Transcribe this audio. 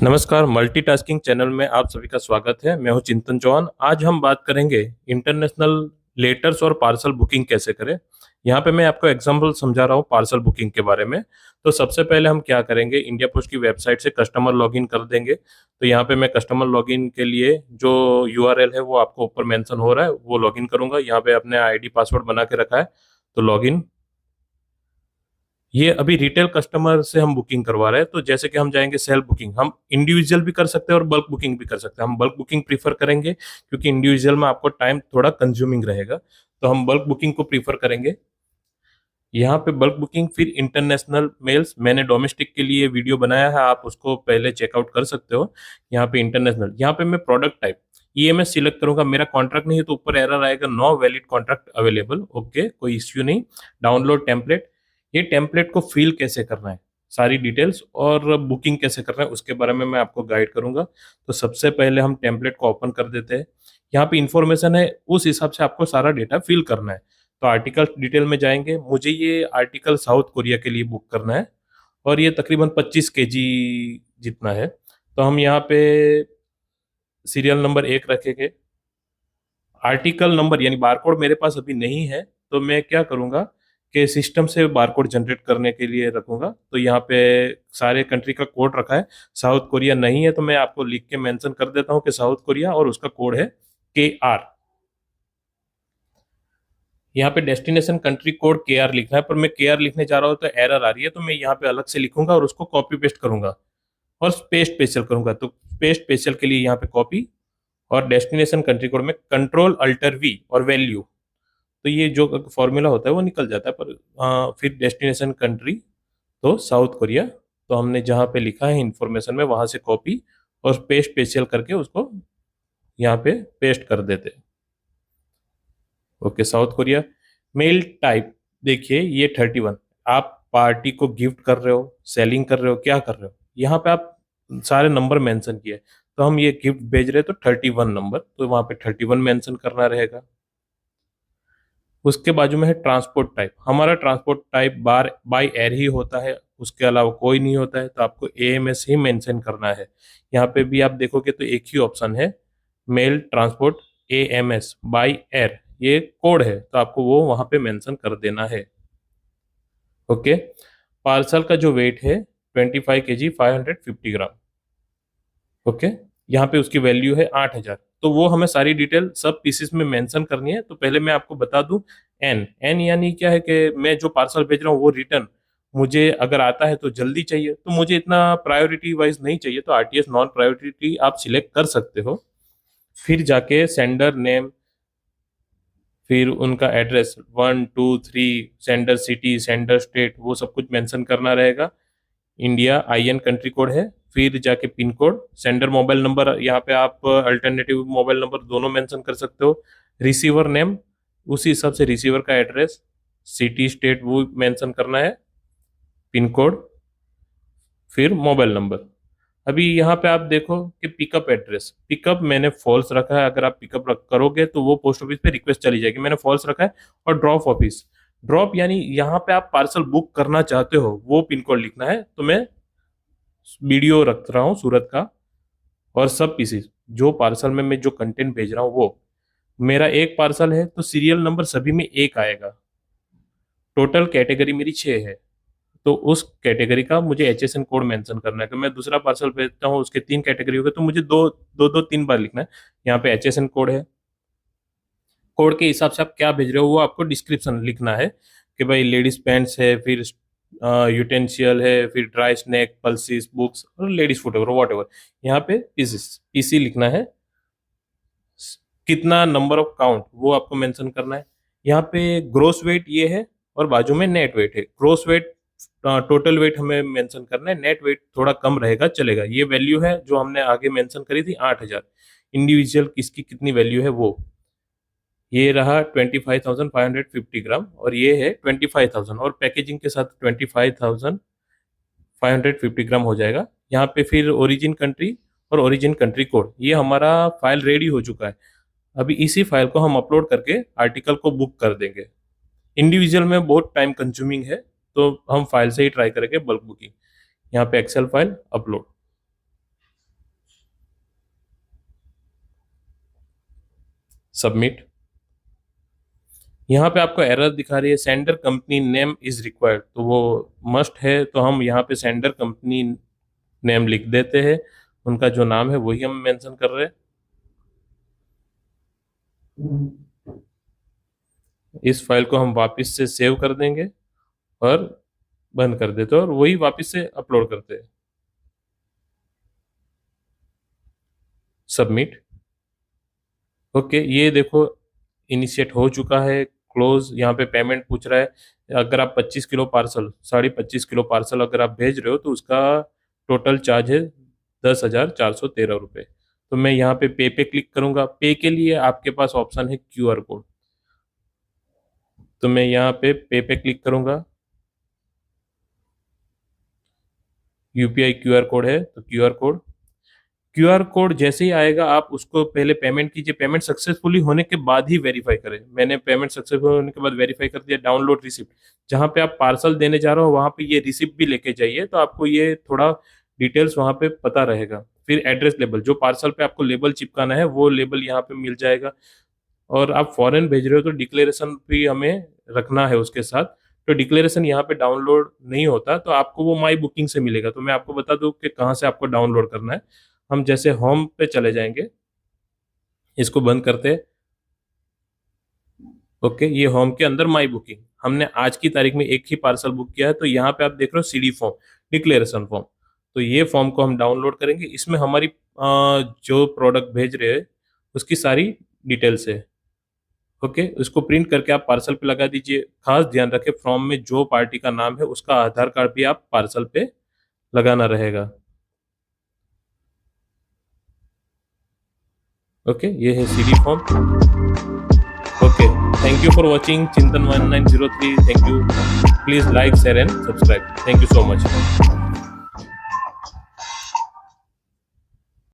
नमस्कार, multitasking channel में आप सभी का स्वागत है। मैं हूं चिंतन चौहान। आज हम बात करेंगे इंटरनेशनल लेटर्स और पार्सल बुकिंग कैसे करें। यहाँ पे मैं आपको एग्जांपल समझा रहा हूँ पार्सल बुकिंग के बारे में। तो सबसे पहले हम क्या करेंगे, इंडिया पोस्ट की वेबसाइट से कस्टमर लॉगिन कर देंगे। तो यहाँ पे मैं कस्टमर लॉगिन के लिए जो यूआरएल है वो आपको ऊपर मेंशन हो रहा है, वो लॉगिन करूंगा। यहाँ पे अपने आईडी पासवर्ड बना के रखा है, तो लॉगिन। ये अभी रिटेल कस्टमर से हम बुकिंग करवा रहे हैं, तो जैसे कि हम जाएंगे सेल्फ बुकिंग, हम इंडिविजुअल भी कर सकते हैं और बल्क बुकिंग भी कर सकते हैं। हम बल्क बुकिंग प्रीफर करेंगे क्योंकि इंडिविजुअल में आपको टाइम थोड़ा कंज्यूमिंग रहेगा, तो हम बल्क बुकिंग को प्रीफर करेंगे। यहाँ पे बल्क बुकिंग, फिर इंटरनेशनल मेल्स, मैंने डोमेस्टिक के लिए वीडियो बनाया है, आप उसको पहले चेकआउट कर सकते हो। यहाँ पे इंटरनेशनल, यहाँ पे मैं प्रोडक्ट टाइप ईएमएस सिलेक्ट करूंगा। मेरा कॉन्ट्रैक्ट नहीं है तो ऊपर एरर आएगा, no valid contract available. Okay, कोई इश्यू नहीं। डाउनलोड टेम्पलेट, ये टेम्पलेट को फिल कैसे करना है, सारी डिटेल्स और बुकिंग कैसे करना है उसके बारे में मैं आपको गाइड करूंगा। तो सबसे पहले हम टेम्पलेट को ओपन कर देते हैं। यहाँ पे इंफॉर्मेशन है, उस हिसाब से आपको सारा डेटा फिल करना है। तो आर्टिकल डिटेल में जाएंगे। मुझे ये आर्टिकल साउथ कोरिया के लिए बुक करना है और ये तकरीबन 25 kg जितना है। तो हम यहाँ पे सीरियल नंबर 1 रखेंगे। आर्टिकल नंबर यानी बारकोड मेरे पास अभी नहीं है, तो मैं क्या करूँगा कि सिस्टम से बारकोड जनरेट करने के लिए रखूँगा। तो यहाँ पे सारे कंट्री का कोड रखा है, साउथ कोरिया नहीं है तो मैं आपको लिख के मेंशन कर देता हूँ कि साउथ कोरिया, और उसका कोड है KR। यहाँ पे डेस्टिनेशन कंट्री कोड KR लिखना है, पर मैं KR लिखने जा रहा हूँ तो एरर आ रही है, तो मैं यहाँ पे अलग से लिखूंगा और उसको कॉपी पेस्ट करूंगा और पेस्ट स्पेशल करूंगा। तो पेस्ट स्पेशल के लिए यहाँ पे कॉपी, और डेस्टिनेशन कंट्री कोड में कंट्रोल अल्टर V और वैल्यू। तो ये जो फॉर्मूला होता है वो निकल जाता है, पर फिर डेस्टिनेशन कंट्री तो साउथ कोरिया। तो हमने जहाँ पे लिखा है इन्फॉर्मेशन में, वहां से कॉपी और पेस्ट स्पेशल करके उसको यहाँ पे पेस्ट कर देते हैं। Okay, South Korea. Mail type, देखिए ये 31। आप पार्टी को गिफ्ट कर रहे हो, सेलिंग कर रहे हो, क्या कर रहे हो, यहाँ पे आप सारे नंबर मेंशन किए। तो हम ये गिफ्ट भेज रहे हैं तो 31 नंबर, तो वहां पे 31 मेंशन करना रहेगा। उसके बाजू में है ट्रांसपोर्ट टाइप। हमारा ट्रांसपोर्ट टाइप बाय एयर ही होता है, उसके अलावा कोई नहीं होता है, तो आपको AMS ही मेंशन करना है। यहाँ पे भी आप देखोगे तो एक ही ऑप्शन है, mail transport AMS by air, ये कोड है तो आपको वो वहां पे मेंशन कर देना है। ओके, पार्सल का जो वेट है 25 kg 550 ग्राम। ओके, यहाँ पे उसकी वैल्यू है 8,000। तो वो हमें सारी डिटेल सब पीसेस में मेंशन करनी है। तो पहले मैं आपको बता दूं, एन यानी क्या है कि मैं जो पार्सल भेज रहा हूँ वो रिटर्न मुझे अगर आता है तो जल्दी चाहिए, तो मुझे इतना प्रायोरिटी वाइज नहीं चाहिए, तो RTS नॉन प्रायोरिटी आप सिलेक्ट कर सकते हो। फिर जाके सेंडर नेम, फिर उनका address 1 2 3, sender city, sender state, वो सब कुछ मेंशन करना रहेगा। इंडिया IN कंट्री कोड है, फिर जाके pin code, sender mobile number, यहाँ पे आप अल्टरनेटिव मोबाइल नंबर दोनों मेंशन कर सकते हो। रिसीवर नेम, उसी हिसाब से रिसीवर का एड्रेस, सिटी स्टेट वो मेंशन करना है, पिन कोड, फिर मोबाइल नंबर। अभी यहाँ पे आप देखो कि पिकअप एड्रेस, पिकअप मैंने फॉल्स रखा है। अगर आप पिकअप करोगे तो वो पोस्ट ऑफिस पे रिक्वेस्ट चली जाएगी, मैंने फॉल्स रखा है। और ड्रॉप ऑफिस, ड्रॉप यानी यहाँ पे आप पार्सल बुक करना चाहते हो वो पिन कोड लिखना है। तो मैं वीडियो रख रहा हूँ सूरत का, और सब पीसेस जो पार्सल में मैं जो कंटेंट भेज रहा हूँ वो, मेरा एक पार्सल है तो सीरियल नंबर सभी में एक आएगा। टोटल कैटेगरी मेरी 6 है, तो उस कैटेगरी का मुझे HSN कोड मेंशन करना है। कि मैं दूसरा पार्सल भेजता हूँ उसके 3 कैटेगरी हो गए, तो मुझे दो दो दो 3 बार लिखना है। यहाँ पे HSN कोड है, कोड के हिसाब से आप क्या भेज रहे हो वो आपको डिस्क्रिप्शन लिखना है कि भाई लेडीज पैंट्स है, फिर यूटेंशियल है, फिर ड्राई स्नैक, पल्सिस, बुक्स और लेडीज फुटवेयर वॉट एवर। यहाँ पे PC लिखना है। कितना नंबर ऑफ काउंट वो आपको मेंशन करना है। यहाँ पे ग्रोस वेट ये है, और बाजू में नेट वेट है। ग्रोस वेट, टोटल वेट हमें मेंशन करना है, नेट वेट थोड़ा कम रहेगा चलेगा। ये वैल्यू है जो हमने आगे मेंशन करी थी 8,000। इंडिविजुअल किसकी कितनी वैल्यू है वो, ये रहा 25,550 ग्राम, और ये है 25,000, और पैकेजिंग के साथ 25,550 ग्राम हो जाएगा। यहाँ पे फिर ओरिजिन कंट्री और ओरिजिन कंट्री कोड, ये हमारा फाइल रेडी हो चुका है। अभी इसी फाइल को हम अपलोड करके आर्टिकल को बुक कर देंगे। इंडिविजुअल में बहुत टाइम कंज्यूमिंग है, तो हम फाइल से ही ट्राई करेंगे बल्क बुकिंग। यहाँ पे एक्सेल फाइल अपलोड। सबमिट। यहाँ पे आपको एरर दिखा रही है, sender company name is required, तो वो मस्ट है, तो हम यहाँ पे सेंडर कंपनी नेम लिख देते हैं, उनका जो नाम है वही हम मेंशन कर रहे हैं। इस फाइल को हम वापस से सेव कर देंगे और बंद कर देते हैं और वही वापस से अपलोड करते हैं। सबमिट। ओके, ये देखो इनिशिएट हो चुका है। क्लोज, यहाँ पे पेमेंट पूछ रहा है। अगर आप 25 किलो पार्सल, 25.5 किलो पार्सल अगर आप भेज रहे हो तो उसका टोटल चार्ज है 10,413 रुपये। तो मैं यहाँ पे क्लिक करूँगा। पे के लिए आपके पास ऑप्शन है QR कोड, तो मैं यहाँ पे क्लिक करूँगा। UPI QR कोड है, तो क्यूआर कोड जैसे ही आएगा आप उसको पहले पेमेंट कीजिए। पेमेंट सक्सेसफुली होने के बाद ही वेरीफाई करें। मैंने पेमेंट सक्सेसफुल होने के बाद वेरीफाई कर दिया। डाउनलोड रिसिप्ट, जहाँ पे आप पार्सल देने जा रहे हो वहाँ पे ये रिसिप्ट भी लेके जाइए, तो आपको ये थोड़ा डिटेल्स वहाँ पे पता रहेगा। फिर एड्रेस लेबल, जो पार्सल पे आपको लेबल चिपकाना है वो लेबल यहाँ पे मिल जाएगा। और आप फॉरेन भेज रहे हो तो डिक्लेरेशन भी हमें रखना है उसके साथ। तो डिक्लेरेशन यहाँ पे डाउनलोड नहीं होता, तो आपको वो माई बुकिंग से मिलेगा। तो मैं आपको बता दूं कि कहाँ से आपको डाउनलोड करना है। हम जैसे होम पे चले जाएंगे, इसको बंद करते हैं। ओके, ये होम के अंदर माई बुकिंग, हमने आज की तारीख में एक ही पार्सल बुक किया है, तो यहाँ पे आप देख रहे हो CD फॉर्म, डिक्लेरेशन फॉर्म। तो ये फॉर्म को हम डाउनलोड करेंगे। इसमें हमारी जो प्रोडक्ट भेज रहे हैं उसकी सारी डिटेल्स है। ओके, उसको प्रिंट करके आप पार्सल पे लगा दीजिए। खास ध्यान रखें, फॉर्म में जो पार्टी का नाम है उसका आधार कार्ड भी आप पार्सल पे लगाना रहेगा। ओके, ये है CD form. Okay, thank you for watching चिंतन 1903। Thank you, please like, share and subscribe. Thank you so much.